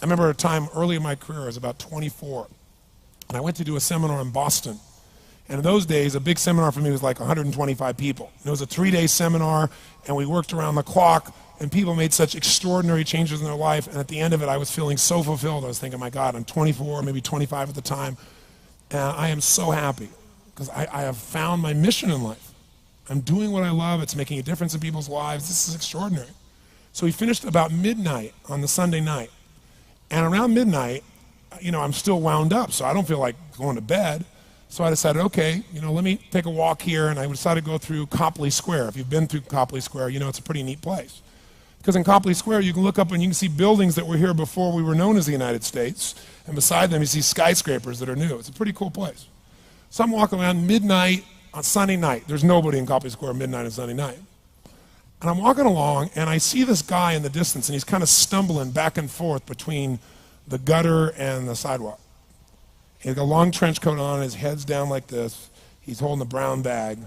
I remember a time early in my career, I was about 24, and I went to do a seminar in Boston. And in those days, a big seminar for me was like 125 people. And it was a 3-day seminar, and we worked around the clock, and people made such extraordinary changes in their life. And at the end of it, I was feeling so fulfilled. I was thinking, my God, I'm 24, maybe 25 at the time. And I am so happy because I have found my mission in life. I'm doing what I love. It's making a difference in people's lives. This is extraordinary. So we finished about midnight on the Sunday night. And around midnight, I'm still wound up, so I don't feel like going to bed. So I decided, okay, let me take a walk here, and I decided to go through Copley Square. If you've been through Copley Square, it's a pretty neat place. Because in Copley Square, you can look up and you can see buildings that were here before we were known as the United States, and beside them you see skyscrapers that are new. It's a pretty cool place. So I'm walking around midnight on Sunday night. There's nobody in Copley Square midnight on Sunday night. And I'm walking along, and I see this guy in the distance, and he's kind of stumbling back and forth between the gutter and the sidewalk. He's got a long trench coat on, his head's down like this, he's holding a brown bag,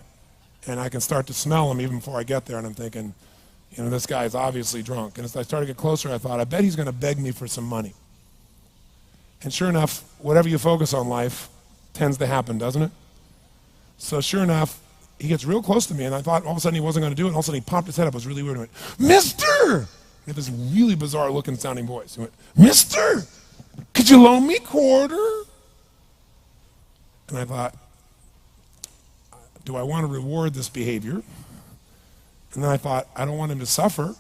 and I can start to smell him even before I get there, and I'm thinking, this guy is obviously drunk. And as I started to get closer, I thought, I bet he's going to beg me for some money. And sure enough, whatever you focus on life tends to happen, doesn't it? So sure enough, he gets real close to me, and I thought all of a sudden he wasn't going to do it, and all of a sudden he popped his head up. It was really weird. He went, "Mister!" He had this really bizarre looking sounding voice. He went, "Mister, could you loan me a quarter?" And I thought, do I want to reward this behavior? And then I thought, I don't want him to suffer.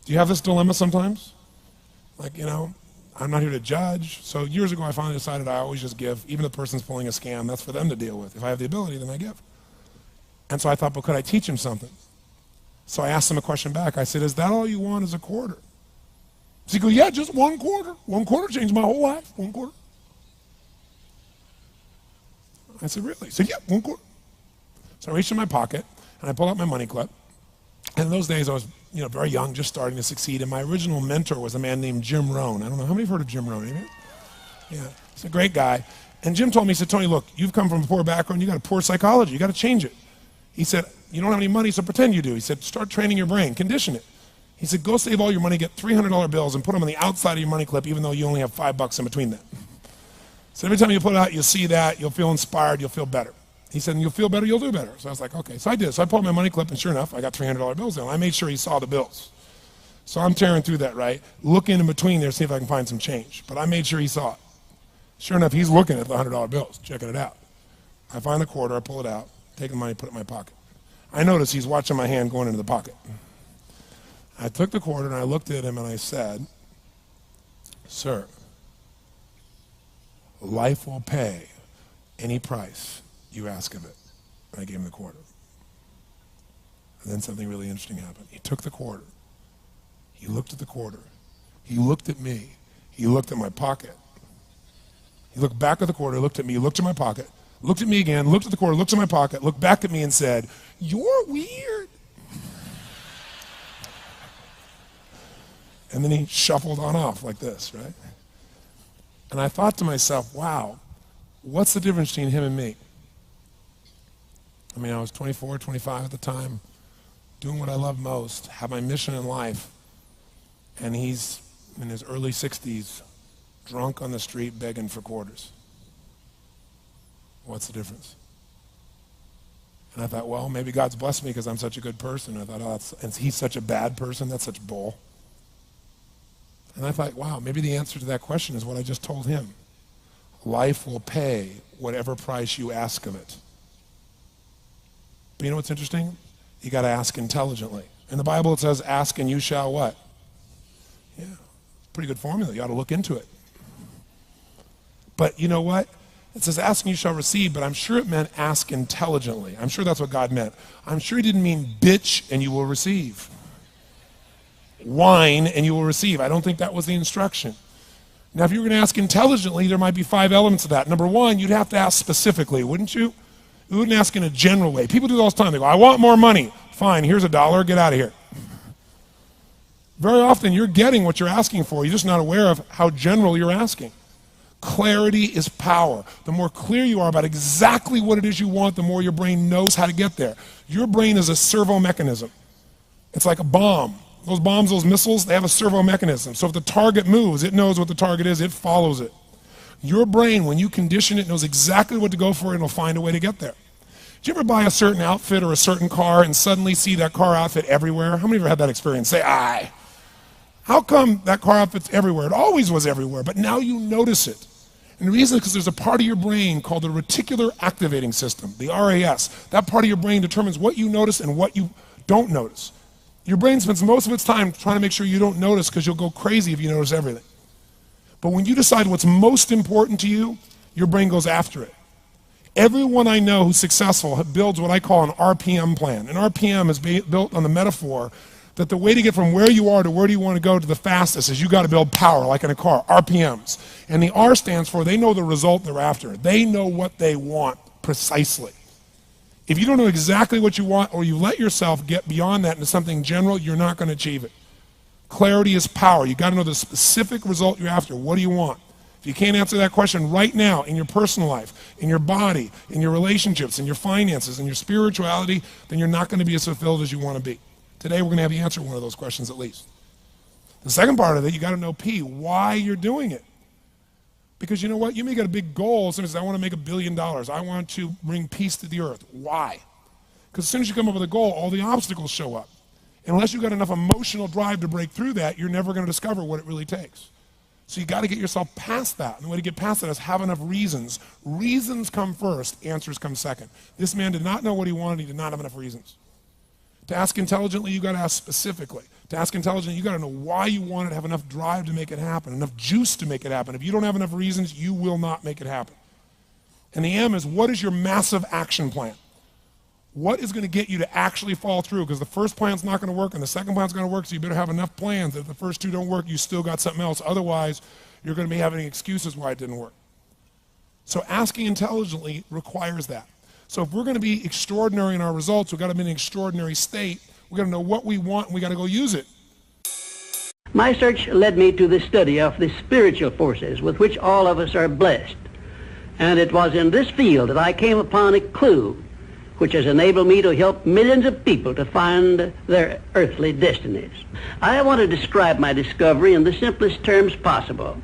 Do you have this dilemma sometimes? Like, I'm not here to judge. So years ago, I finally decided I always just give. Even if the person's pulling a scam, that's for them to deal with. If I have the ability, then I give. And so I thought, but could I teach him something? So I asked him a question back. I said, is that all you want is a quarter? So he goes, yeah, just one quarter. One quarter changed my whole life. One quarter. I said, really? He said, yeah, one quarter. So I reached in my pocket, and I pulled out my money clip. And in those days, I was very young, just starting to succeed. And my original mentor was a man named Jim Rohn. I don't know, how many have heard of Jim Rohn? Anybody? Yeah, he's a great guy. And Jim told me, he said, Tony, look, you've come from a poor background. You got a poor psychology. You got to change it. He said, you don't have any money, so pretend you do. He said, start training your brain, condition it. He said, go save all your money, get $300 bills, and put them on the outside of your money clip, even though you only have $5 in between them. So every time you put it out, you'll see that, you'll feel inspired, you'll feel better. He said, and you'll feel better, you'll do better. So I was like, okay. So I did. So I pulled my money clip, and sure enough, I got $300 bills in. I made sure he saw the bills. So I'm tearing through that, right? Looking in between there to see if I can find some change. But I made sure he saw it. Sure enough, he's looking at the $100 bills, checking it out. I find the quarter, I pull it out, take the money, put it in my pocket. I notice he's watching my hand going into the pocket. I took the quarter, and I looked at him, and I said, sir, life will pay any price you ask of it. And I gave him the quarter. And then something really interesting happened. He took the quarter. He looked at the quarter. He looked at me. He looked at my pocket. He looked back at the quarter, looked at me, looked at my pocket, looked at me again, looked at the quarter, looked at my pocket, looked back at me and said, you're weird. And then he shuffled on off like this, right? And I thought to myself, wow, what's the difference between him and me? I mean, I was 24, 25 at the time, doing what I love most, have my mission in life, and he's in his early 60s, drunk on the street begging for quarters. What's the difference? And I thought, well, maybe God's blessed me because I'm such a good person. I thought, oh, and he's such a bad person, that's such bull. And I thought, wow, maybe the answer to that question is what I just told him. Life will pay whatever price you ask of it. But you know what's interesting? You got to ask intelligently. In the Bible it says, ask and you shall what? Yeah, pretty good formula. You ought to look into it. But you know what? It says, ask and you shall receive, but I'm sure it meant ask intelligently. I'm sure that's what God meant. I'm sure he didn't mean bitch and you will receive. Whine and you will receive. I don't think that was the instruction. Now, if you were going to ask intelligently, there might be 5 elements of that. Number one, you'd have to ask specifically, wouldn't you? You wouldn't ask in a general way. People do that all the time. They go, I want more money. Fine, here's $1, get out of here. Very often, you're getting what you're asking for. You're just not aware of how general you're asking. Clarity is power. The more clear you are about exactly what it is you want, the more your brain knows how to get there. Your brain is a servo mechanism. It's like a bomb. Those bombs, those missiles, they have a servo mechanism. So if the target moves, it knows what the target is, it follows it. Your brain, when you condition it, knows exactly what to go for and it'll find a way to get there. Did you ever buy a certain outfit or a certain car and suddenly see that car outfit everywhere? How many of you ever had that experience? Say, aye. How come that car outfit's everywhere? It always was everywhere, but now you notice it. And the reason is because there's a part of your brain called the reticular activating system, the RAS. That part of your brain determines what you notice and what you don't notice. Your brain spends most of its time trying to make sure you don't notice because you'll go crazy if you notice everything. But when you decide what's most important to you, your brain goes after it. Everyone I know who's successful builds what I call an RPM plan. An RPM is built on the metaphor that the way to get from where you are to where do you want to go to the fastest is you got to build power, like in a car, RPMs. And the R stands for they know the result they're after. They know what they want precisely. If you don't know exactly what you want or you let yourself get beyond that into something general, you're not going to achieve it. Clarity is power. You got to know the specific result you're after. What do you want? If you can't answer that question right now in your personal life, in your body, in your relationships, in your finances, in your spirituality, then you're not going to be as fulfilled as you want to be. Today we're going to have you answer one of those questions at least. The second part of it, you got to know P, why you're doing it. Because you know what? You may get a big goal. Somebody says, I want to make $1 billion. I want to bring peace to the earth. Why? Because as soon as you come up with a goal, all the obstacles show up. And unless you've got enough emotional drive to break through that, you're never going to discover what it really takes. So you got to get yourself past that. And the way to get past that is have enough reasons. Reasons come first, answers come second. This man did not know what he wanted. He did not have enough reasons. To ask intelligently, you got to ask specifically. To ask intelligently, you got to know why you want it, have enough drive to make it happen, enough juice to make it happen. If you don't have enough reasons, you will not make it happen. And the M is, what is your massive action plan? What is going to get you to actually fall through? Because the first plan's not going to work and the second plan's going to work, so you better have enough plans that if the first two don't work, you still got something else. Otherwise, you're going to be having excuses why it didn't work. So asking intelligently requires that. So if we're going to be extraordinary in our results, we've got to be in an extraordinary state. We've got to know what we want and we've got to go use it. My search led me to the study of the spiritual forces with which all of us are blessed. And it was in this field that I came upon a clue which has enabled me to help millions of people to find their earthly destinies. I want to describe my discovery in the simplest terms possible,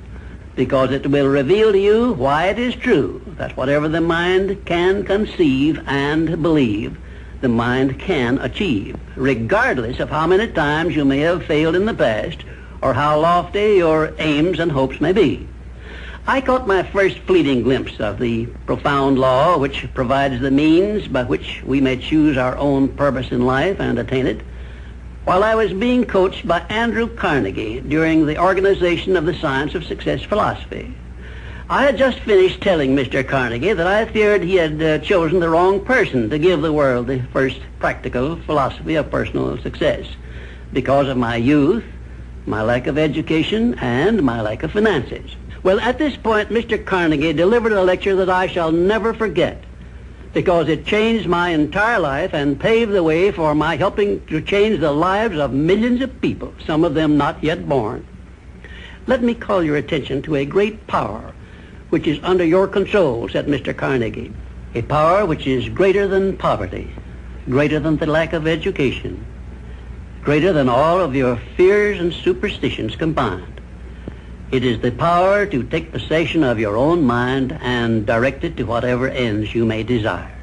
because it will reveal to you why it is true that whatever the mind can conceive and believe, the mind can achieve, regardless of how many times you may have failed in the past or how lofty your aims and hopes may be. I caught my first fleeting glimpse of the profound law which provides the means by which we may choose our own purpose in life and attain it while I was being coached by Andrew Carnegie during the organization of the Science of Success philosophy. I had just finished telling Mr. Carnegie that I feared he had chosen the wrong person to give the world the first practical philosophy of personal success because of my youth, my lack of education, and my lack of finances. Well, at this point, Mr. Carnegie delivered a lecture that I shall never forget because it changed my entire life and paved the way for my helping to change the lives of millions of people, some of them not yet born. Let me call your attention to a great power which is under your control, said Mr. Carnegie. A power which is greater than poverty, greater than the lack of education, greater than all of your fears and superstitions combined. It is the power to take possession of your own mind and direct it to whatever ends you may desire.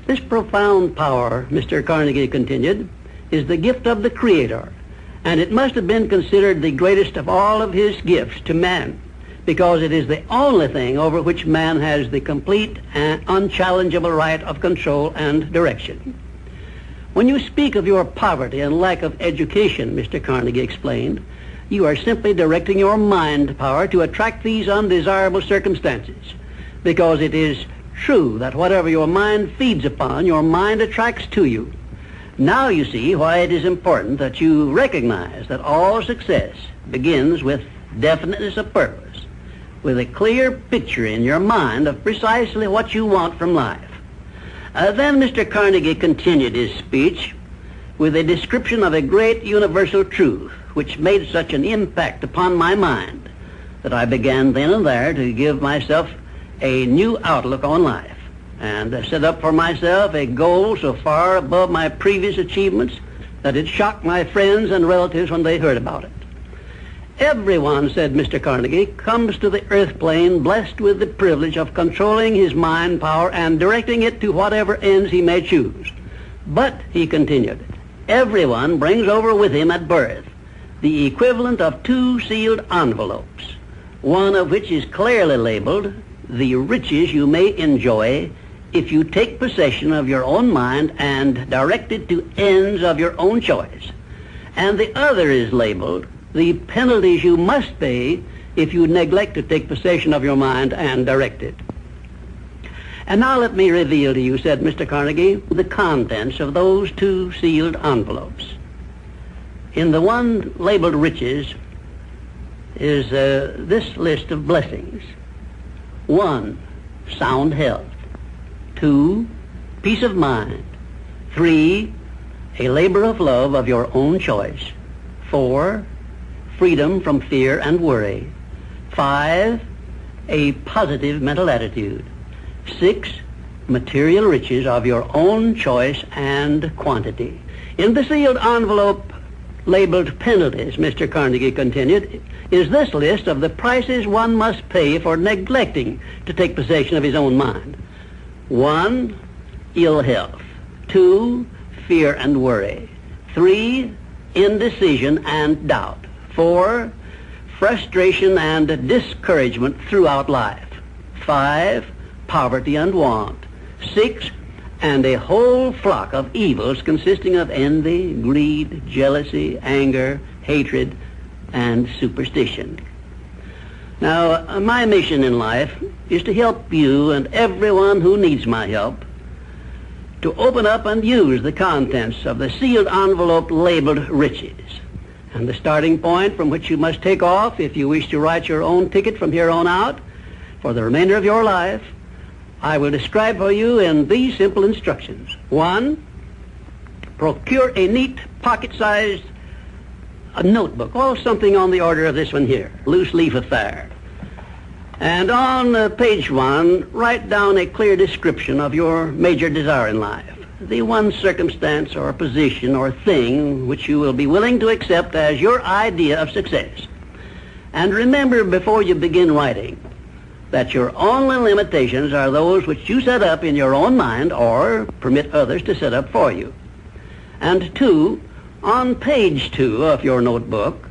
This profound power, Mr. Carnegie continued, is the gift of the Creator, and it must have been considered the greatest of all of his gifts to man, because it is the only thing over which man has the complete and unchallengeable right of control and direction. When you speak of your poverty and lack of education, Mr. Carnegie explained, you are simply directing your mind power to attract these undesirable circumstances, because it is true that whatever your mind feeds upon, your mind attracts to you. Now you see why it is important that you recognize that all success begins with definiteness of purpose, with a clear picture in your mind of precisely what you want from life. Then Mr. Carnegie continued his speech with a description of a great universal truth which made such an impact upon my mind that I began then and there to give myself a new outlook on life and set up for myself a goal so far above my previous achievements that it shocked my friends and relatives when they heard about it. Everyone, said Mr. Carnegie, comes to the earth plane blessed with the privilege of controlling his mind power and directing it to whatever ends he may choose. But, he continued, everyone brings over with him at birth the equivalent of 2 sealed envelopes, one of which is clearly labeled, the riches you may enjoy if you take possession of your own mind and direct it to ends of your own choice. And the other is labeled, the penalties you must pay if you neglect to take possession of your mind and direct it. And now let me reveal to you, said Mr. Carnegie, the contents of those 2 sealed envelopes. In the one labeled riches is this list of blessings. 1, sound health. 2, peace of mind. 3, a labor of love of your own choice. 4, freedom from fear and worry. 5, a positive mental attitude. 6, material riches of your own choice and quantity. In the sealed envelope labeled penalties, Mr. Carnegie continued, is this list of the prices one must pay for neglecting to take possession of his own mind. 1, ill health. 2, fear and worry. 3, indecision and doubt. 4, frustration and discouragement throughout life. 5, poverty and want. 6, and a whole flock of evils consisting of envy, greed, jealousy, anger, hatred, and superstition. Now, my mission in life is to help you and everyone who needs my help to open up and use the contents of the sealed envelope labeled riches. And the starting point from which you must take off if you wish to write your own ticket from here on out for the remainder of your life, I will describe for you in these simple instructions. 1, procure a neat pocket-sized notebook, or something on the order of this one here, loose leaf affair. And on page 1, write down a clear description of your major desire in life, the one circumstance or position or thing which you will be willing to accept as your idea of success. And remember before you begin writing that your only limitations are those which you set up in your own mind or permit others to set up for you. And 2, on page 2 of your notebook,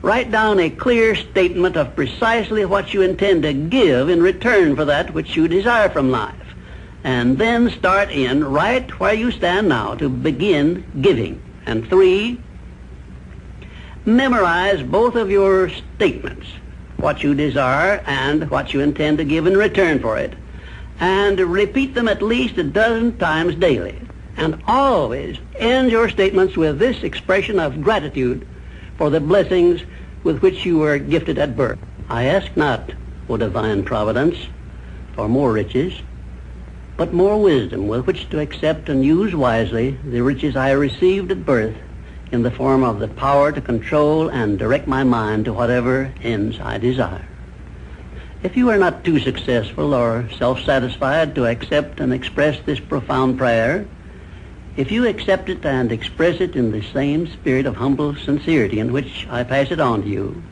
write down a clear statement of precisely what you intend to give in return for that which you desire from life. And then start in right where you stand now to begin giving. And 3, memorize both of your statements, what you desire and what you intend to give in return for it, and repeat them at least a dozen times daily. And always end your statements with this expression of gratitude for the blessings with which you were gifted at birth. I ask not, O divine providence, for more riches, but more wisdom with which to accept and use wisely the riches I received at birth in the form of the power to control and direct my mind to whatever ends I desire. If you are not too successful or self-satisfied to accept and express this profound prayer, if you accept it and express it in the same spirit of humble sincerity in which I pass it on to you,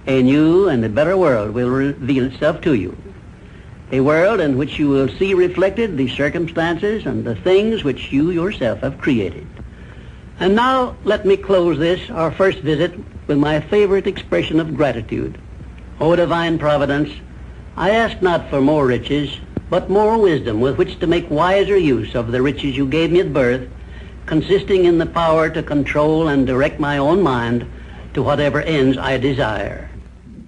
a new and a better world will reveal itself to you. A world in which you will see reflected the circumstances and the things which you yourself have created. And now let me close this, our first visit, with my favorite expression of gratitude. O divine providence, I ask not for more riches, but more wisdom with which to make wiser use of the riches you gave me at birth, consisting in the power to control and direct my own mind to whatever ends I desire.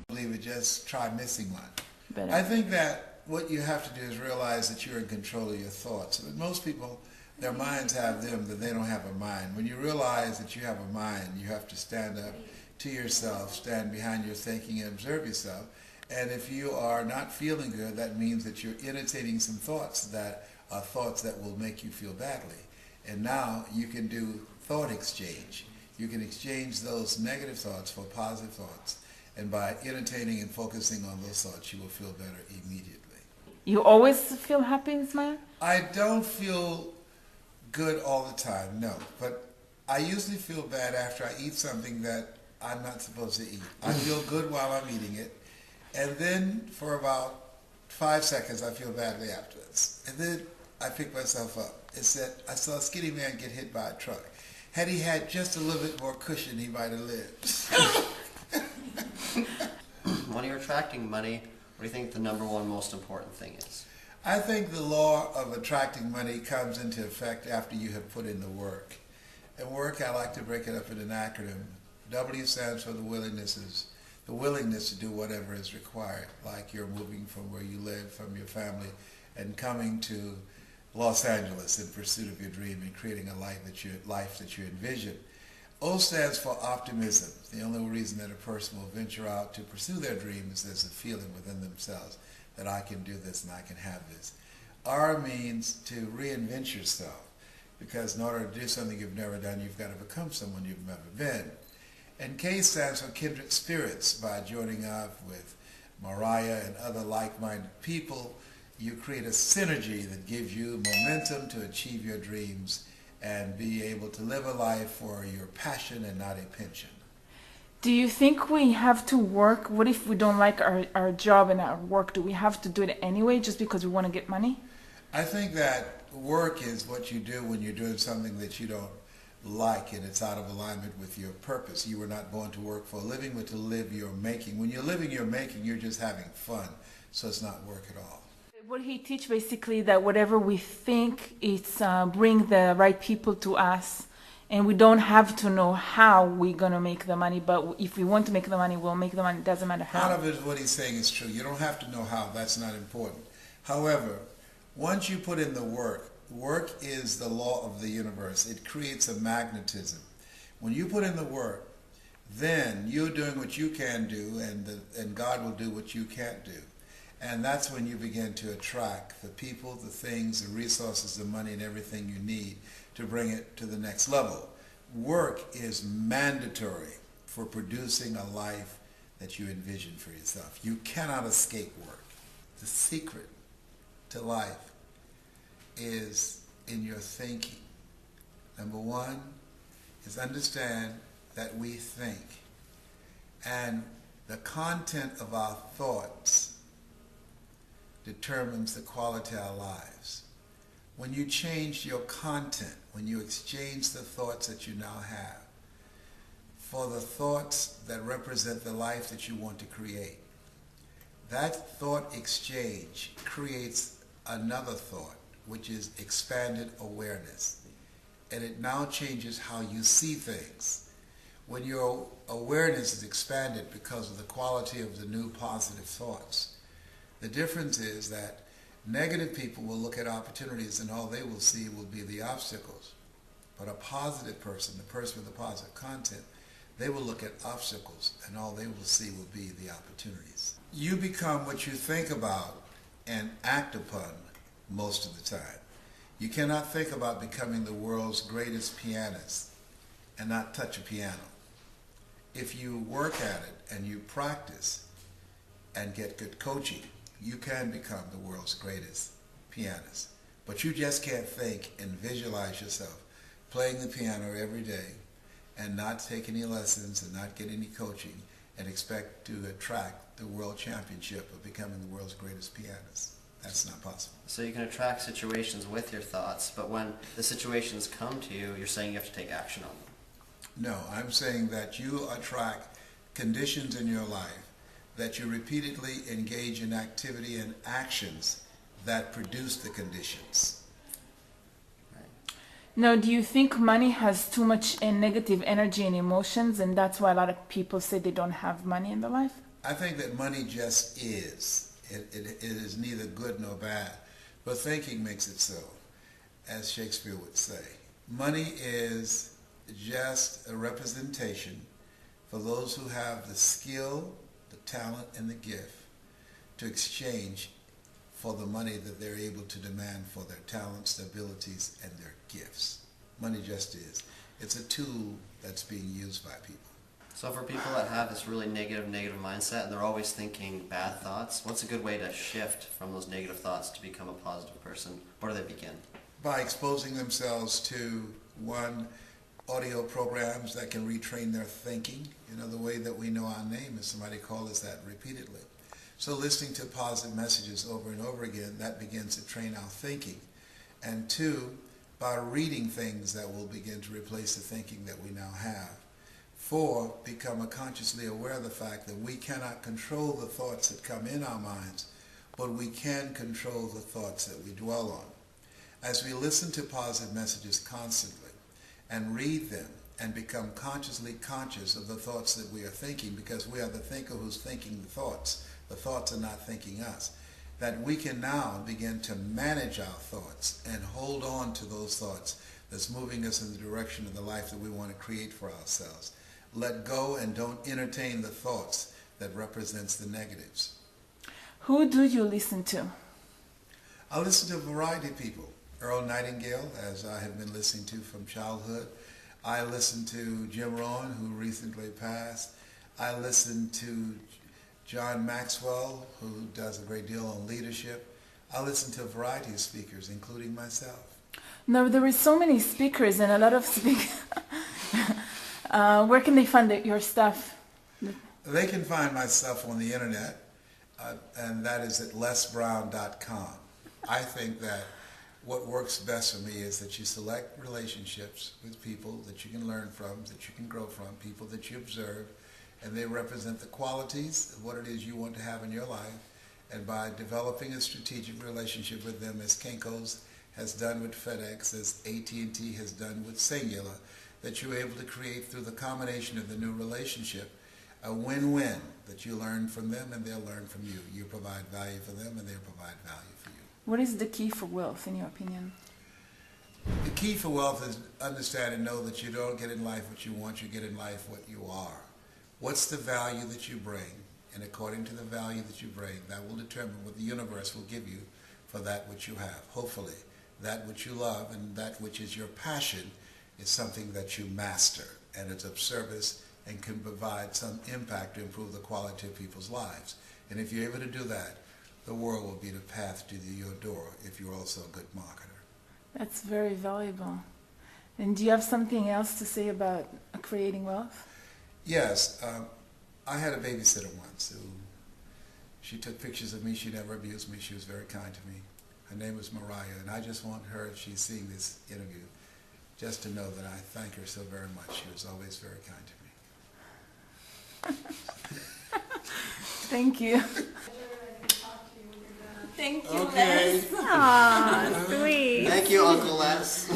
I believe it, just try missing one. I think that what you have to do is realize that you're in control of your thoughts. But most people, their minds have them, but they don't have a mind. When you realize that you have a mind, you have to stand up to yourself, stand behind your thinking and observe yourself. And if you are not feeling good, that means that you're entertaining some thoughts that are thoughts that will make you feel badly. And now you can do thought exchange. You can exchange those negative thoughts for positive thoughts. And by entertaining and focusing on those thoughts, you will feel better immediately. You always feel happy, Ismail? I don't feel good all the time, no. But I usually feel bad after I eat something that I'm not supposed to eat. I feel good while I'm eating it, and then for about 5 seconds I feel badly afterwards. And then I pick myself up. It said, I saw a skinny man get hit by a truck. Had he had just a little bit more cushion, he might have lived. When you're attracting money, what do you think the number one most important thing is? I think the law of attracting money comes into effect after you have put in the work. And work, I like to break it up in an acronym. W stands for the willingness to do whatever is required, like you're moving from where you live, from your family, and coming to Los Angeles in pursuit of your dream and creating a life that you envision. O stands for optimism. The only reason that a person will venture out to pursue their dream is there's a feeling within themselves that I can do this and I can have this. R means to reinvent yourself, because in order to do something you've never done, you've got to become someone you've never been. And K stands for kindred spirits. By joining up with Mariah and other like-minded people, you create a synergy that gives you momentum to achieve your dreams and be able to live a life for your passion and not a pension. Do you think we have to work? What if we don't like our job and our work? Do we have to do it anyway just because we want to get money? I think that work is what you do when you're doing something that you don't like and it's out of alignment with your purpose. You were not born to work for a living, but to live your making. When you're living your making, you're just having fun, so it's not work at all. What he teach basically that whatever we think, it's bring the right people to us, and we don't have to know how we're gonna make the money. But if we want to make the money, we'll make the money. It doesn't matter how. Part of it is what he's saying is true. You don't have to know how. That's not important. However, once you put in the work, work is the law of the universe. It creates a magnetism. When you put in the work, then you're doing what you can do, and God will do what you can't do. And that's when you begin to attract the people, the things, the resources, the money, and everything you need to bring it to the next level. Work is mandatory for producing a life that you envision for yourself. You cannot escape work. The secret to life is in your thinking. Number one is understand that we think, and the content of our thoughts determines the quality of our lives. When you change your content, when you exchange the thoughts that you now have for the thoughts that represent the life that you want to create, that thought exchange creates another thought, which is expanded awareness. And it now changes how you see things. When your awareness is expanded because of the quality of the new positive thoughts, the difference is that negative people will look at opportunities and all they will see will be the obstacles. But a positive person, the person with the positive content, they will look at obstacles and all they will see will be the opportunities. You become what you think about and act upon most of the time. You cannot think about becoming the world's greatest pianist and not touch a piano. If you work at it and you practice and get good coaching, you can become the world's greatest pianist. But you just can't think and visualize yourself playing the piano every day and not take any lessons and not get any coaching and expect to attract the world championship of becoming the world's greatest pianist. That's not possible. So you can attract situations with your thoughts, but when the situations come to you, you're saying you have to take action on them. No, I'm saying that you attract conditions in your life that you repeatedly engage in activity and actions that produce the conditions. Right. Now, do you think money has too much negative energy and emotions, and that's why a lot of people say they don't have money in their life? I think that money just is. It is neither good nor bad, but thinking makes it so, as Shakespeare would say. Money is just a representation for those who have the skill, the talent, and the gift to exchange for the money that they're able to demand for their talents, their abilities, and their gifts. Money just is. It's a tool that's being used by people. So for people that have this really negative mindset and they're always thinking bad thoughts, what's a good way to shift from those negative thoughts to become a positive person? Where do they begin? By exposing themselves to, one, audio programs that can retrain their thinking. You know, the way that we know our name is somebody called us that repeatedly. So listening to positive messages over and over again, that begins to train our thinking. And two, by reading things that will begin to replace the thinking that we now have. Four, become consciously aware of the fact that we cannot control the thoughts that come in our minds, but we can control the thoughts that we dwell on. As we listen to positive messages constantly and read them and become consciously conscious of the thoughts that we are thinking, because we are the thinker who's thinking the thoughts are not thinking us, that we can now begin to manage our thoughts and hold on to those thoughts that's moving us in the direction of the life that we want to create for ourselves. Let go and don't entertain the thoughts that represents the negatives. Who do you listen to? I listen to a variety of people. Earl Nightingale, as I have been listening to from childhood. I listen to Jim Rohn, who recently passed. I listen to John Maxwell, who does a great deal on leadership. I listen to a variety of speakers, including myself. No, there is so many speakers and a lot of speakers. Where can they find your stuff? They can find my stuff on the internet, and that is at lesbrown.com. I think that what works best for me is that you select relationships with people that you can learn from, that you can grow from, people that you observe, and they represent the qualities of what it is you want to have in your life. And by developing a strategic relationship with them, as Kinko's has done with FedEx, as AT&T has done with Singular, that you're able to create through the combination of the new relationship a win-win, that you learn from them and they'll learn from you. You provide value for them and they'll provide value for you. What is the key for wealth, in your opinion? The key for wealth is understand and know that you don't get in life what you want, you get in life what you are. What's the value that you bring? And according to the value that you bring, that will determine what the universe will give you for that which you have. Hopefully, that which you love and that which is your passion is something that you master, and it's of service and can provide some impact to improve the quality of people's lives. And if you're able to do that, the world will be the path to your door if you're also a good marketer. That's very valuable. And do you have something else to say about creating wealth? Yes. I had a babysitter once who, she took pictures of me. She never abused me. She was very kind to me. Her name was Mariah, and I just want her, if she's seeing this interview, just to know that I thank her so very much. She was always very kind to me. Thank you. Thank you, Okay. Les. Aw, sweet. Thank you, Uncle Les.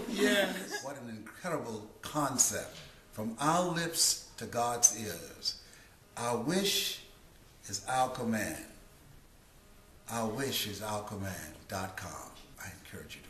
Yes. What an incredible concept. From our lips to God's ears. Our wish is our command. Our wish is our command.com. I encourage you to